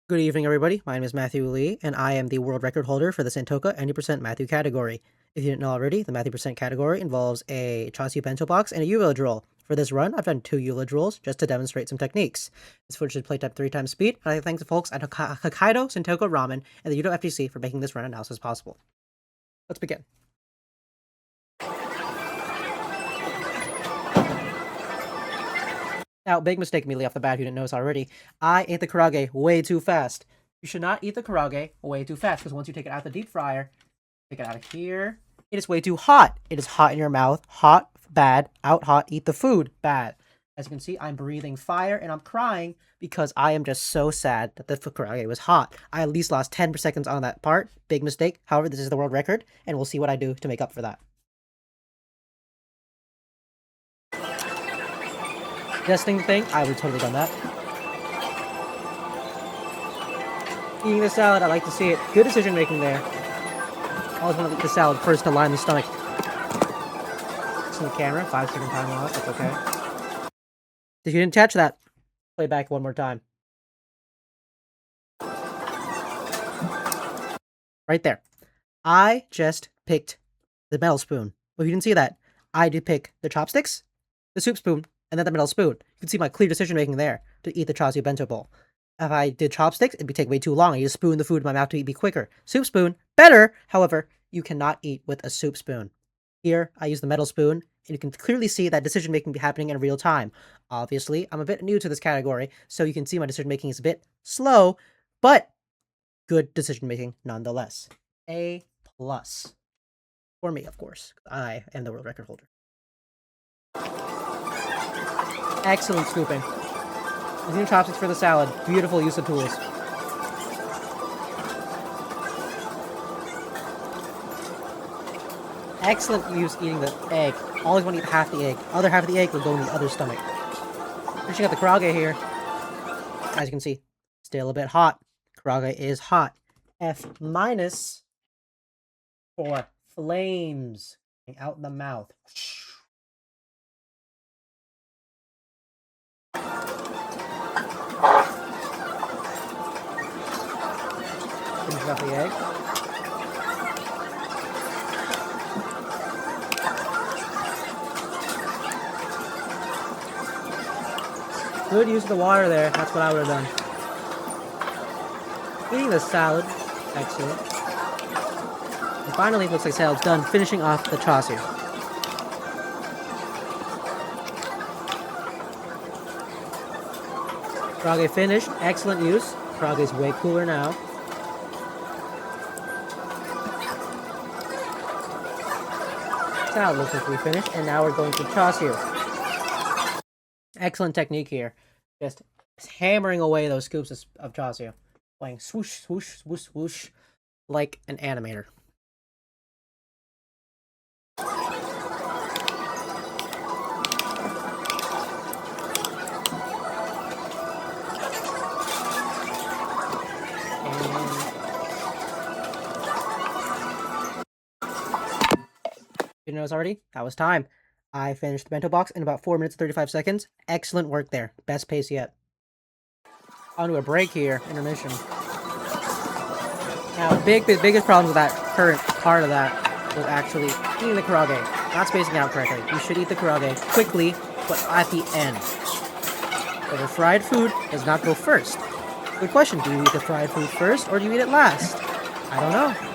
Good evening, everybody. My name is Matthew Lee, and I am the world record holder for the Santouka 90% Matthew category. If you didn't know already, the Matthew percent category involves a Chauncey bento box and a U-village roll. For this run, I've done 2 U-village rolls just to demonstrate some techniques. This footage is played at 3 times speed, and I thank the folks at Hokkaido Santouka Ramen and the Yudo FTC for making this run analysis possible. Let's begin. Now, big mistake immediately off the bat if you didn't notice already. I ate the karage way too fast. You should not eat the karage way too fast, because once you take it out of the deep fryer, take it out of here, it is way too hot. It is hot in your mouth. Hot, bad. Out hot, eat the food, bad. As you can see, I'm breathing fire and I'm crying because I am just so sad that the karage was hot. I at least lost 10 seconds on that part. Big mistake. However, this is the world record, and we'll see what I do to make up for that. Testing thing, I would have totally done that. Eating the salad, I like to see it. Good decision making there. I always want to eat the salad first to line the stomach. It's in the camera, 5-second time loss, that's okay. If you didn't catch that, play back one more time. Right there. I just picked the metal spoon. Well, if you didn't see that, I did pick the chopsticks, the soup spoon, and then the metal spoon. You can see my clear decision making there to eat the Chauncey bento bowl. If I did chopsticks, it'd take way too long. I just spoon the food in my mouth to be quicker. Soup spoon, better. However, you cannot eat with a soup spoon. Here, I use the metal spoon, and you can clearly see that decision making be happening in real time. Obviously, I'm a bit new to this category, so you can see my decision making is a bit slow, but good decision making nonetheless. A plus. For me, of course. I am the world record holder. Excellent scooping. Using chopsticks for the salad. Beautiful use of tools. Excellent use eating the egg. Always want to eat half the egg. Other half of the egg will go in the other stomach. Finishing up the karage here. As you can see, still a bit hot. Karage is hot. F minus for flames out in the mouth. Finish off the egg. Good use of the water there. That's what I would have done. Eating the salad. Excellent. And finally, it looks like salad's done. Finishing off the chaucer. Karage finished. Excellent use. Karage is way cooler now. Salad looks like we finished, and now we're going to chaucer. Excellent technique here. Just hammering away those scoops of chaucer. Playing swoosh, swoosh, swoosh, swoosh, like an animator. You notice already? That was time. I finished the bento box in about 4 minutes and 35 seconds. Excellent work there. Best pace yet. On to a break here. Intermission. Now, biggest problem with that current part of that was actually eating the karage. Not spacing out correctly. You should eat the karage quickly, but at the end. So the fried food does not go first. Good question. Do you eat the fried food first, or do you eat it last? I don't know.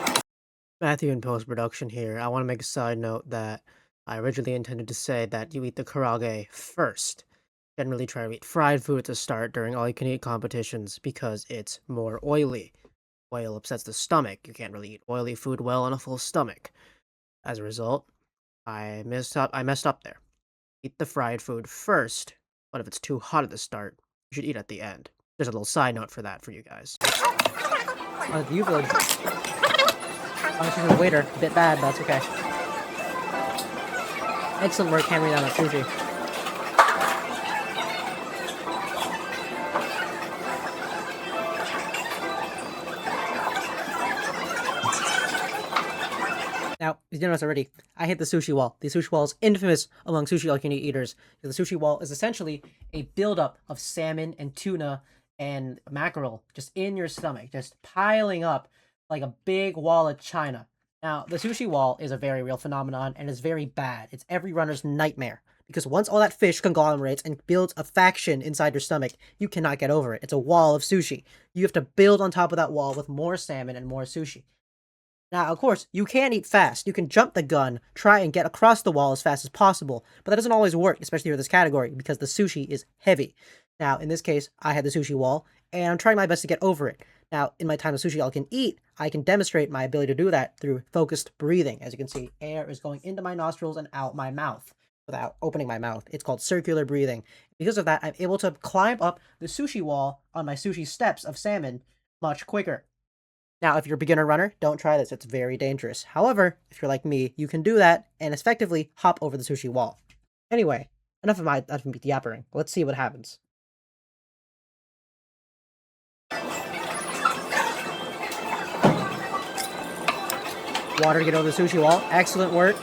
Matthew in post-production here. I want to make a side note that I originally intended to say that you eat the karage first. Generally try to eat fried food to start during all-you-can-eat competitions because it's more oily. Oil upsets the stomach. You can't really eat oily food well on a full stomach. As a result, I messed up there. Eat the fried food first, but if it's too hot at the start, you should eat at the end. There's a little side note for that for you guys. The U-village. Honestly, the waiter, a bit bad, but that's okay. Excellent work hammering down that sushi. Now, you notice already, I hit the sushi wall. The sushi wall is infamous among sushi all-you-can-eat eaters. The sushi wall is essentially a buildup of salmon and tuna and mackerel just in your stomach, just piling up like a big wall of China. Now, the sushi wall is a very real phenomenon and is very bad. It's every runner's nightmare because once all that fish conglomerates and builds a faction inside your stomach, you cannot get over it. It's a wall of sushi. You have to build on top of that wall with more salmon and more sushi. Now, of course, you can eat fast. You can jump the gun, try and get across the wall as fast as possible, but that doesn't always work, especially for this category, because the sushi is heavy. Now, in this case, I had the sushi wall, and I'm trying my best to get over it. Now, in my time of sushi I can eat, I can demonstrate my ability to do that through focused breathing. As you can see, air is going into my nostrils and out my mouth without opening my mouth. It's called circular breathing. Because of that, I'm able to climb up the sushi wall on my sushi steps of salmon much quicker. Now, if you're a beginner runner, don't try this. It's very dangerous. However, if you're like me, you can do that and effectively hop over the sushi wall. Anyway, enough of me yappering. Let's see what happens. Water to get over the sushi wall. Excellent work.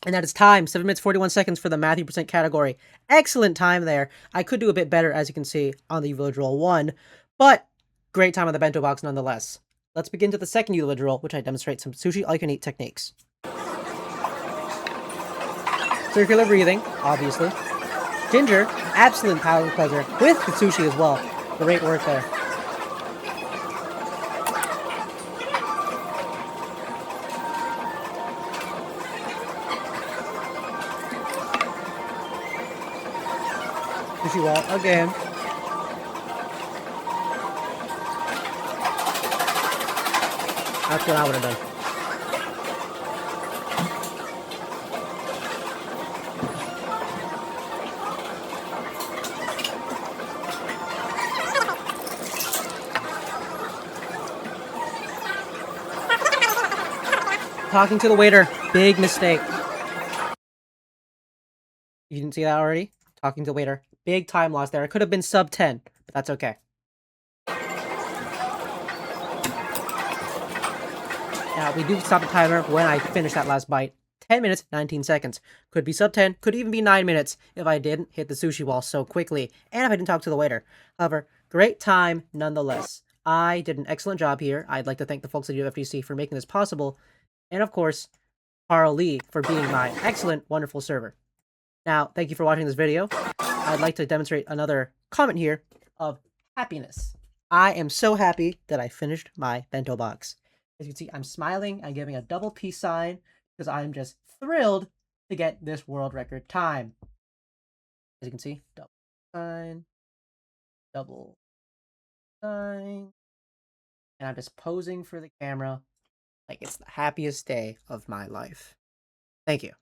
And that is time, 7 minutes 41 seconds for the Matthew percent category. Excellent time there. I could do a bit better, as you can see on the village roll 1, but great time on the bento box nonetheless. Let's begin to the second village roll, which I demonstrate some sushi all-you-can-eat techniques. Circular breathing, obviously. Ginger, absolute palate pleasure, with the sushi as well. Great work there. Sushi wall again. That's what I would have done. Talking to the waiter, big mistake. You didn't see that already? Talking to the waiter, big time loss there. It could have been sub 10, but that's okay. Now, we do stop the timer when I finish that last bite. 10 minutes, 19 seconds. Could be sub 10, could even be 9 minutes if I didn't hit the sushi wall so quickly, and if I didn't talk to the waiter. However, great time nonetheless. I did an excellent job here. I'd like to thank the folks at UFDC for making this possible, and of course, Carl Lee for being my excellent, wonderful server. Now, thank you for watching this video. I'd like to demonstrate another comment here of happiness. I am so happy that I finished my bento box. As you can see, I'm smiling. I'm giving a double peace sign because I'm just thrilled to get this world record time. As you can see, double sign, double sign. And I'm just posing for the camera like it's the happiest day of my life. Thank you.